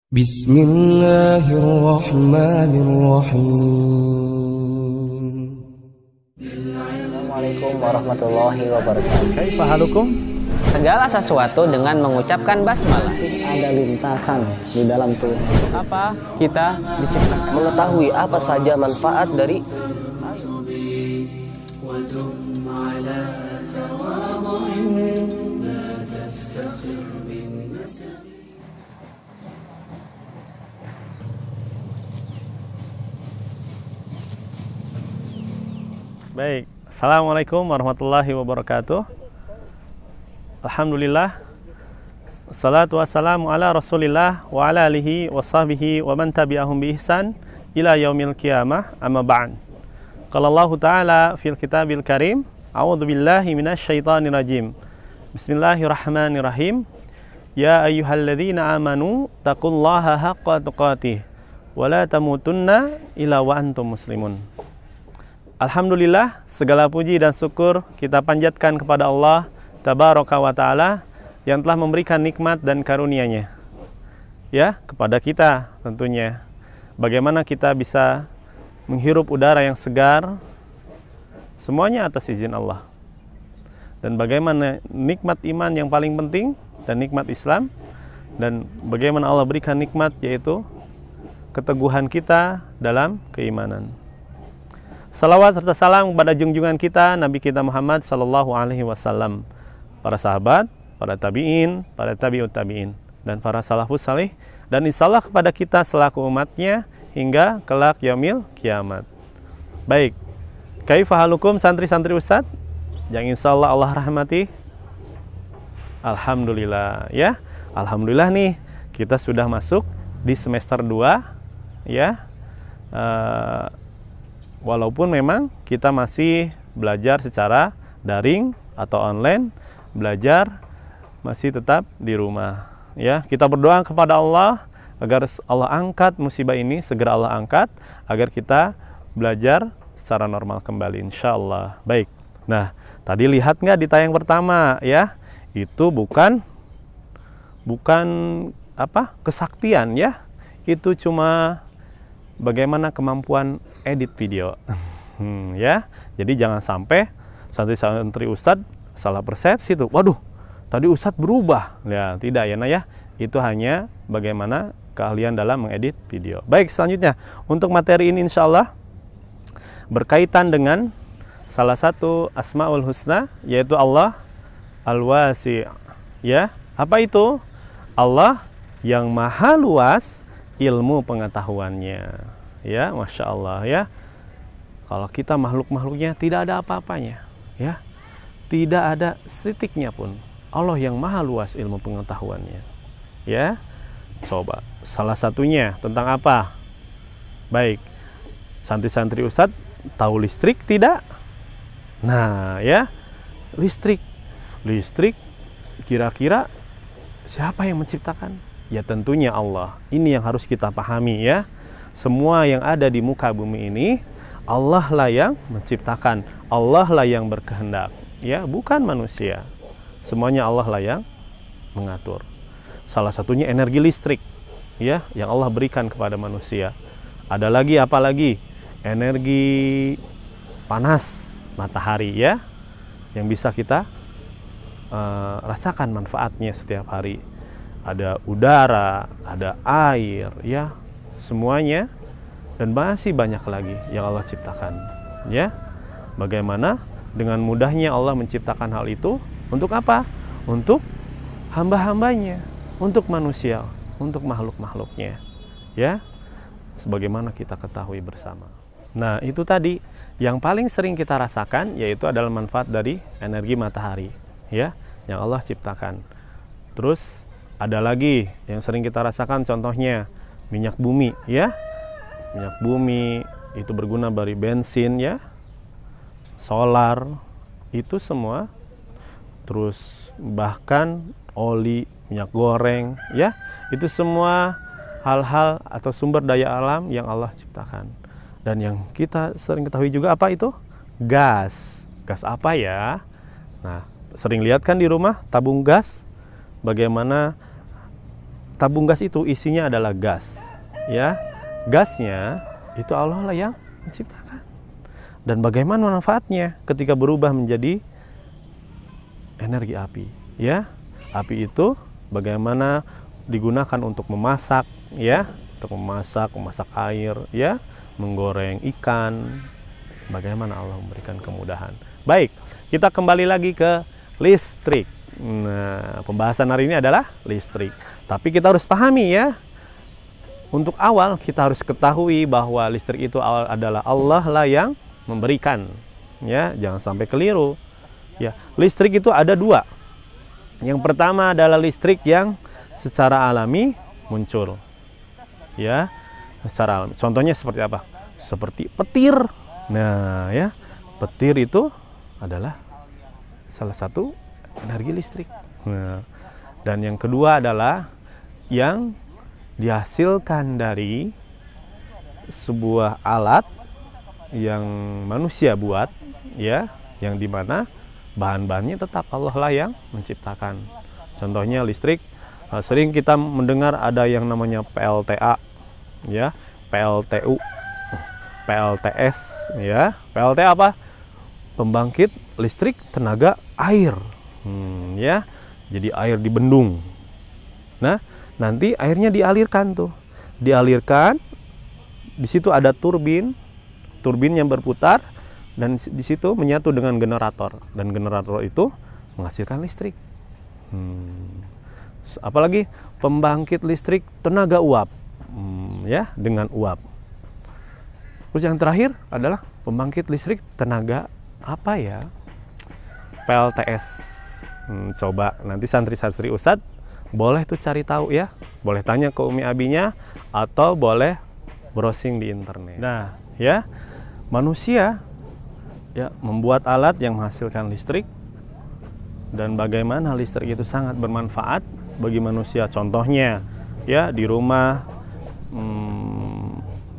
Bismillahirrahmanirrahim. Assalamualaikum warahmatullahi wabarakatuh. Kaifa halukum? Segala sesuatu dengan mengucapkan basmalah. Ada lintasan di dalam tubuh. Apa kita diciptakan? Mengetahui apa saja manfaat dari Baik, Assalamualaikum warahmatullahi wabarakatuh. Alhamdulillah, wassalatu wassalamu ala rasulillah wa ala alihi wa sahbihi wa man tabi'ahum bi ihsan ila yaumil qiyamah, amma ba'd. Qala Allah Ta'ala fil kitabil karim, a'udzu billahi minasy syaithanir rajim. Bismillahirrahmanirrahim. Ya ayyuhalladzina amanu taqullaha haqqa tuqatih wa la tamutunna illa wa antum muslimun. Alhamdulillah, segala puji dan syukur kita panjatkan kepada Allah Tabaraka wa Ta'ala yang telah memberikan nikmat dan karunia-Nya ya kepada kita tentunya. Bagaimana kita bisa menghirup udara yang segar, semuanya atas izin Allah. Dan bagaimana nikmat iman yang paling penting dan nikmat Islam, dan bagaimana Allah berikan nikmat yaitu keteguhan kita dalam keimanan. Salawat serta salam kepada junjungan kita Nabi kita Muhammad sallallahu alaihi wasallam, para sahabat, para tabi'in, para tabi'ut tabi'in, dan para salafus salih, dan insyaallah kepada kita selaku umatnya hingga kelak yaumil kiamat. Baik, kaifa halukum santri-santri Ustadz yang insyaallah Allah rahmati? Alhamdulillah ya. Alhamdulillah nih, kita sudah masuk di semester 2 ya. Walaupun memang kita masih belajar secara daring atau online, belajar masih tetap di rumah ya. Kita berdoa kepada Allah agar Allah angkat musibah ini, segera Allah angkat agar kita belajar secara normal kembali insyaallah. Baik, nah tadi lihat nggak di tayang pertama ya, itu bukan apa kesaktian ya, itu cuma bagaimana kemampuan edit video ya. Jadi jangan sampai santri-santri Ustadz salah persepsi tuh, waduh tadi Ustadz berubah ya. Tidak ya nah ya, itu hanya bagaimana keahlian dalam mengedit video. Baik, selanjutnya untuk materi ini insya Allah berkaitan dengan salah satu Asmaul Husna, yaitu Allah Al-Wasi' ya. Apa itu? Allah yang maha luas ilmu pengetahuannya ya, Masya Allah ya. Kalau kita makhluk-makhluknya tidak ada apa-apanya ya, tidak ada setitiknya pun. Allah yang maha luas ilmu pengetahuannya ya. Coba salah satunya tentang apa? Baik, santri-santri Ustadz tahu listrik tidak? Nah ya, listrik kira-kira siapa yang menciptakan? Ya tentunya Allah. Ini yang harus kita pahami ya. Semua yang ada di muka bumi ini Allah lah yang menciptakan, Allah lah yang berkehendak ya, bukan manusia. Semuanya Allah lah yang mengatur. Salah satunya energi listrik ya, yang Allah berikan kepada manusia. Ada lagi apa lagi? Energi panas matahari ya, yang bisa kita rasakan manfaatnya setiap hari. Ada udara, ada air ya, semuanya, dan masih banyak lagi yang Allah ciptakan ya. Bagaimana dengan mudahnya Allah menciptakan hal itu untuk apa? Untuk hamba-hambanya, untuk manusia, untuk makhluk-makhluknya ya, sebagaimana kita ketahui bersama. Nah itu tadi yang paling sering kita rasakan, yaitu adalah manfaat dari energi matahari ya, yang Allah ciptakan. Terus ada lagi yang sering kita rasakan, contohnya minyak bumi ya. Minyak bumi itu berguna dari bensin ya, solar, itu semua. Terus bahkan oli, minyak goreng ya, itu semua hal-hal atau sumber daya alam yang Allah ciptakan. Dan yang kita sering ketahui juga apa itu? Gas. Gas apa ya? Nah, sering lihat kan di rumah tabung gas, bagaimana tabung gas itu isinya adalah gas, ya. Gasnya itu Allah lah yang menciptakan. Dan bagaimana manfaatnya ketika berubah menjadi energi api, ya. Api itu bagaimana digunakan untuk memasak, ya, untuk memasak air, ya, menggoreng ikan. Bagaimana Allah memberikan kemudahan. Baik, kita kembali lagi ke listrik. Nah, pembahasan hari ini adalah listrik. Tapi kita harus pahami, ya. Untuk awal kita harus ketahui bahwa listrik itu adalah Allah lah yang memberikan, ya. Jangan sampai keliru. Ya, listrik itu ada dua. Yang pertama adalah listrik yang secara alami muncul, ya, secara alami. Contohnya seperti apa? Seperti petir. Nah, ya, petir itu adalah salah satu energi listrik. Nah, dan yang kedua adalah yang dihasilkan dari sebuah alat yang manusia buat, ya, yang dimana bahan-bahannya tetap Allah lah yang menciptakan. Contohnya listrik, sering kita mendengar ada yang namanya PLTA, ya, PLTU, PLTS, ya. PLTA apa? Pembangkit listrik tenaga air, ya. Jadi air di bendung. Nah, nanti airnya dialirkan tuh, dialirkan. Di situ ada turbin yang berputar, dan di situ menyatu dengan generator, dan generator itu menghasilkan listrik. Apalagi pembangkit listrik tenaga uap, ya, dengan uap. Terus yang terakhir adalah pembangkit listrik tenaga apa, ya? PLTS. Coba nanti santri-santri Ustadz boleh tuh cari tahu, ya. Boleh tanya ke Umi Abinya atau boleh browsing di internet. Nah, ya, manusia, ya, membuat alat yang menghasilkan listrik, dan bagaimana listrik itu sangat bermanfaat bagi manusia. Contohnya, ya, di rumah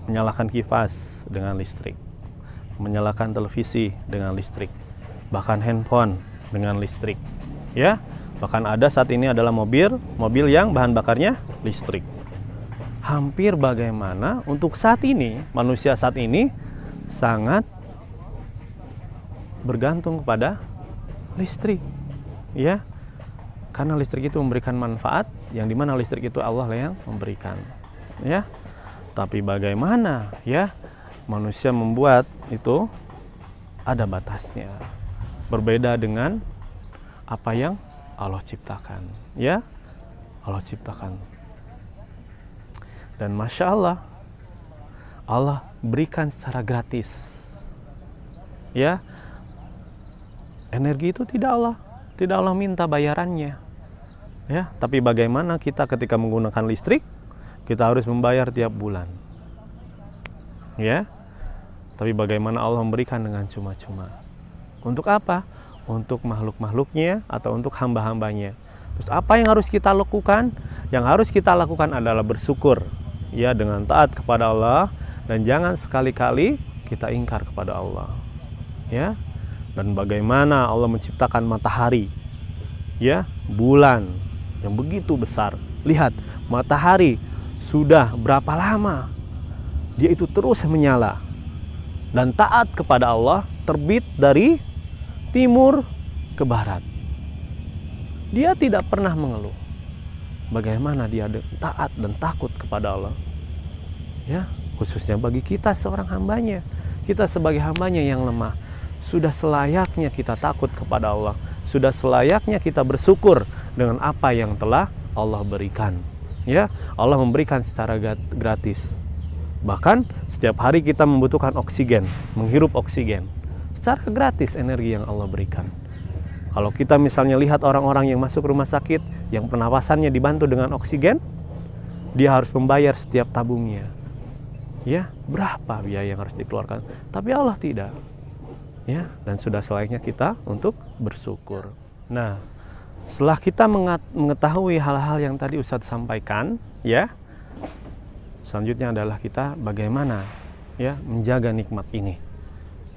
menyalakan kipas dengan listrik, menyalakan televisi dengan listrik, bahkan handphone dengan listrik, ya. Bahkan ada saat ini adalah mobil yang bahan bakarnya listrik. Hampir bagaimana untuk saat ini, manusia saat ini sangat bergantung kepada listrik, ya. Karena listrik itu memberikan manfaat, yang dimana listrik itu Allah yang memberikan, ya. Tapi bagaimana, ya, manusia membuat itu ada batasnya, berbeda dengan apa yang Allah ciptakan, ya. Allah ciptakan. Dan Masya Allah, Allah berikan secara gratis, ya. Energi itu tidak Allah minta bayarannya, ya. Tapi bagaimana kita ketika menggunakan listrik, kita harus membayar tiap bulan, ya. Tapi bagaimana Allah memberikan dengan cuma-cuma. Untuk apa? Untuk makhluk-makhluknya atau untuk hamba-hambanya. Terus apa yang harus kita lakukan? Yang harus kita lakukan adalah bersyukur, ya, dengan taat kepada Allah, dan jangan sekali-kali kita ingkar kepada Allah, ya. Dan bagaimana Allah menciptakan matahari, ya, bulan yang begitu besar. Lihat, matahari sudah berapa lama dia itu terus menyala dan taat kepada Allah, terbit dari timur ke barat. Dia tidak pernah mengeluh. Bagaimana dia taat dan takut kepada Allah, ya, khususnya bagi kita seorang hambanya. Kita sebagai hambanya yang lemah, sudah selayaknya kita takut kepada Allah, sudah selayaknya kita bersyukur dengan apa yang telah Allah berikan, ya. Allah memberikan secara gratis. Bahkan setiap hari kita membutuhkan oksigen, menghirup oksigen secara gratis, energi yang Allah berikan. Kalau kita misalnya lihat orang-orang yang masuk rumah sakit, yang pernapasannya dibantu dengan oksigen, dia harus membayar setiap tabungnya, ya, berapa biaya yang harus dikeluarkan. Tapi Allah tidak, ya. Dan sudah selayaknya kita untuk bersyukur. Nah, setelah kita mengetahui hal-hal yang tadi Ustadz sampaikan, ya, selanjutnya adalah kita bagaimana, ya, menjaga nikmat ini,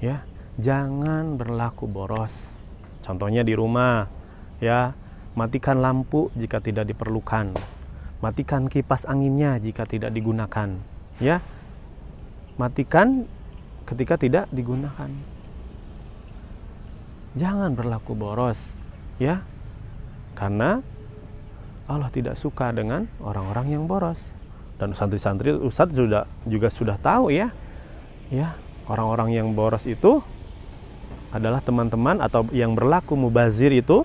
ya. Jangan berlaku boros. Contohnya di rumah, ya, matikan lampu jika tidak diperlukan. Matikan kipas anginnya jika tidak digunakan, ya. Matikan ketika tidak digunakan. Jangan berlaku boros, ya. Karena Allah tidak suka dengan orang-orang yang boros. Dan santri-santri Ustadz juga sudah tahu, ya. Ya, orang-orang yang boros itu adalah teman-teman, atau yang berlaku mubazir itu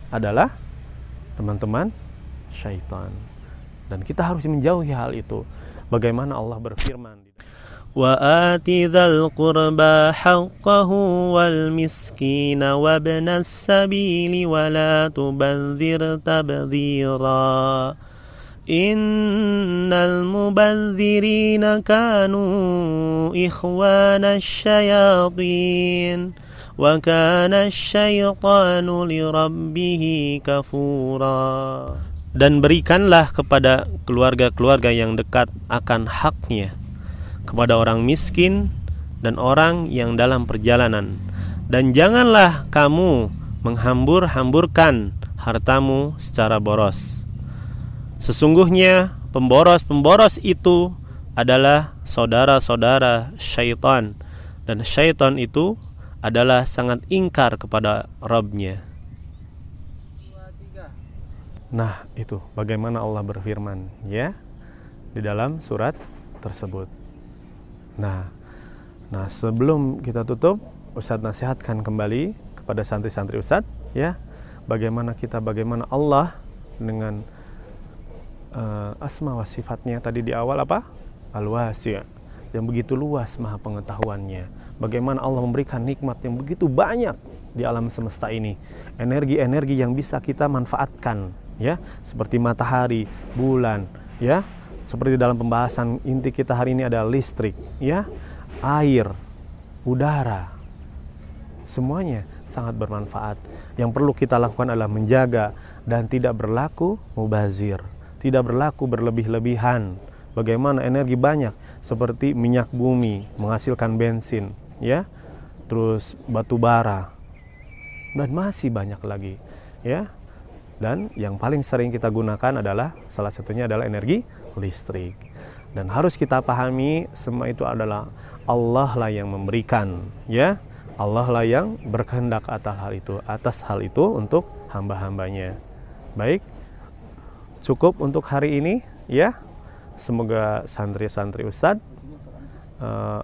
adalah teman-teman syaitan. Dan kita harus menjauhi hal itu. Bagaimana Allah berfirman, وَآتِ ذَا الْقُرْبَى حَقَّهُ وَالْمِسْكِينَ وَابْنَ السَّبِيلِ وَلَا تُبَذِّرْ تَبْذِيرًا إِنَّ الْمُبَذِّرِينَ كَانُوا إِخْوَانَ الشَّيَاطِينِ وَكَانَ الشَّيْطَانُ لِرَبِّهِ كَفُورًا. Dan berikanlah kepada keluarga-keluarga yang dekat akan haknya, kepada orang miskin dan orang yang dalam perjalanan. Dan janganlah kamu menghambur-hamburkan hartamu secara boros. Sesungguhnya pemboros-pemboros itu adalah saudara-saudara syaitan, dan syaitan itu adalah sangat ingkar kepada Rabb-nya. nah itu bagaimana Allah berfirman, ya, di dalam surat tersebut. Nah, sebelum kita tutup, Ustadz nasihatkan kembali kepada santri-santri Ustadz, ya, bagaimana Allah dengan asma wa sifatnya tadi di awal apa? Al-Wasi', yang begitu luas maha pengetahuannya. Bagaimana Allah memberikan nikmat yang begitu banyak di alam semesta ini, energi-energi yang bisa kita manfaatkan, ya, seperti matahari, bulan, ya. Seperti dalam pembahasan inti kita hari ini ada listrik, ya, air, udara, semuanya sangat bermanfaat. Yang perlu kita lakukan adalah menjaga dan tidak berlaku mubazir, tidak berlaku berlebih-lebihan. Bagaimana energi banyak seperti minyak bumi menghasilkan bensin, ya, terus batu bara, dan masih banyak lagi, ya. Dan yang paling sering kita gunakan adalah, salah satunya adalah energi listrik. Dan harus kita pahami, semua itu adalah Allah lah yang memberikan, ya. Allah lah yang berkehendak atas hal itu untuk hamba-hambanya. Baik, cukup untuk hari ini, ya. Semoga santri-santri Ustadz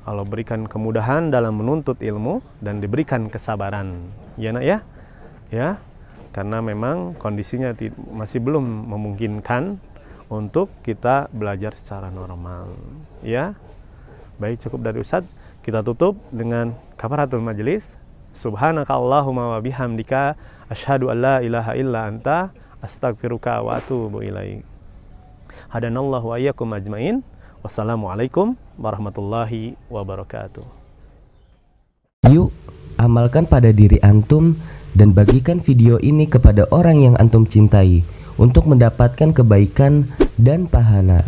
Allah berikan kemudahan dalam menuntut ilmu dan diberikan kesabaran, ya nak, ya, ya. Karena memang kondisinya masih belum memungkinkan untuk kita belajar secara normal, ya. Baik, cukup dari Ustadz. Kita tutup dengan kafaratul majelis. Subhanakallahumma wa bihamdika asyhadu an la ilaha illa anta astaghfiruka wa atubu ilaik. Hadanallahu wa iyyakum ajmain. Wassalamualaikum warahmatullahi wabarakatuh. Yuk, amalkan pada diri antum dan bagikan video ini kepada orang yang antum cintai untuk mendapatkan kebaikan dan pahala.